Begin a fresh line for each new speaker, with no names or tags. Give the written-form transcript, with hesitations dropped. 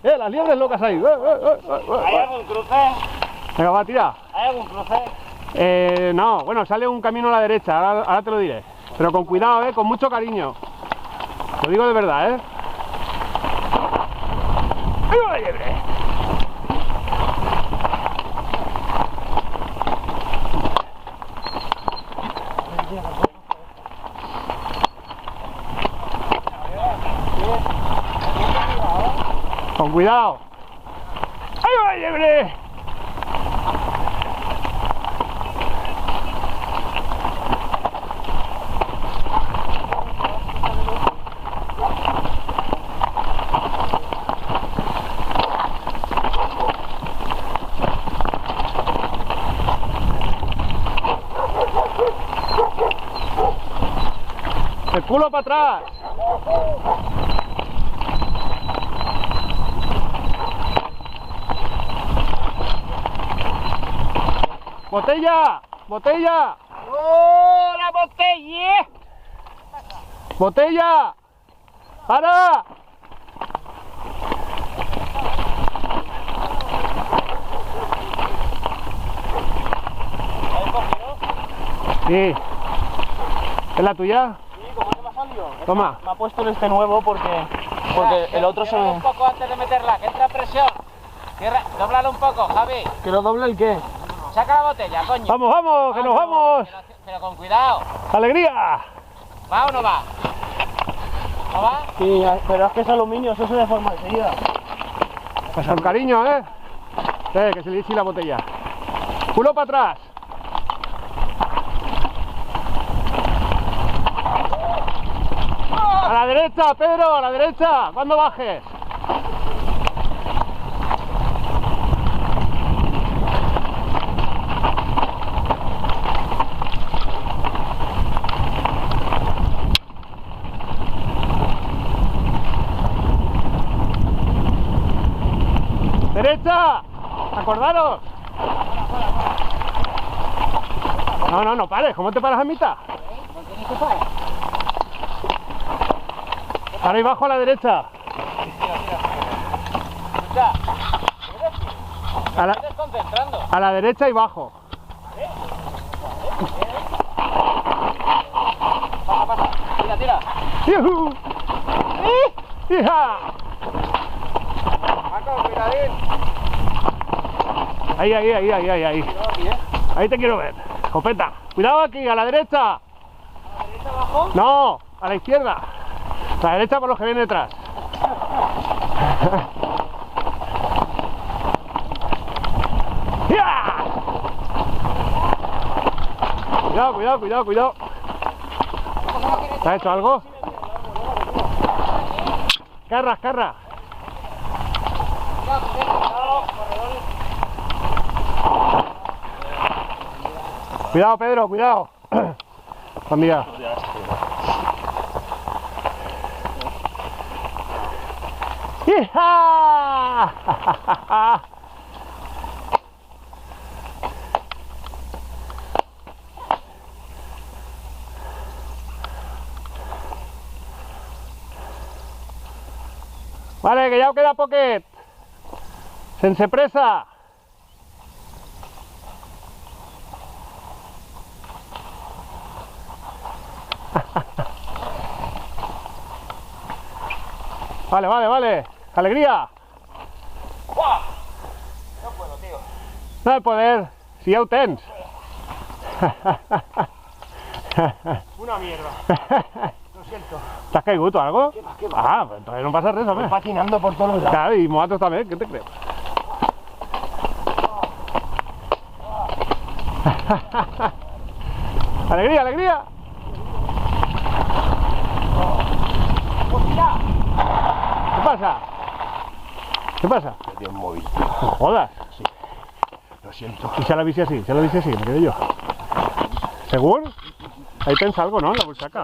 Las liebres locas ahí.
¿Hay algún cruce?
Venga, va, tira.
¿Hay algún cruce?
No, bueno, sale un camino a la derecha, ahora te lo diré. Pero con cuidado, con mucho cariño. Lo digo de verdad, ¡Ahí va la liebre! Con cuidado. ¡Ahí va la liebre! ¡El culo para atrás! ¡Botella! ¡Botella!
¡Oh, la botella!
¡Botella! ¡Para!
¿Habéis cogido?
Sí. ¿Es la tuya?
Sí, ¿cómo se me ha salido?
Toma.
Me ha puesto este nuevo porque el otro se me...
un poco antes de meterla, que entra presión. Dóblalo un poco, Javi.
¿Que lo doble el qué?
Saca la botella, coño.
¡Vamos, vamos! ¡Que nos vamos!
Pero con cuidado.
¡Alegría!
¿Va o no va? ¿No va?
Sí, pero es que es aluminio, eso se deforma enseguida.
Pues con cariño, que se le eche la botella. ¡Culo para atrás! ¡A la derecha, Pedro! ¡A la derecha! ¡Cuando bajes! ¡Derecha! ¡Acordaros! No, no pares. ¿Cómo te paras a mitad? Ahora y bajo a la derecha. A la derecha y bajo.
Pasa. Tira.
¡Yuhu! ¡Hija! Ahí. Ahí te quiero ver. Escopeta. Cuidado aquí, a la derecha.
¿A la derecha abajo?
No, a la izquierda. A la derecha por los que vienen detrás. ¡Ya! Cuidado. ¿Te has hecho algo? Carras. Cuidado, Pedro, cuidado. Mira. ¡Hija! Vale, que ya os queda pocket. Sense presa. Vale. Alegría.
¡Buah! No puedo, tío.
No de poder. Si ja ho tens.
Una mierda. Lo siento.
¿T'has caigut o algo?
¿Qué va?
Ah, pues entonces no pasa res,
Estoy
home.
patinando por todos lados.
Claro, y moatos también, ¿qué te crees? ¡Alegría! ¿Qué pasa?
Perdí un móvil.
No jodas.
Sí. Lo siento.
Y se la bici así, me quedé yo. ¿Seguro? Ahí tens algo, ¿no? En la bolsaca.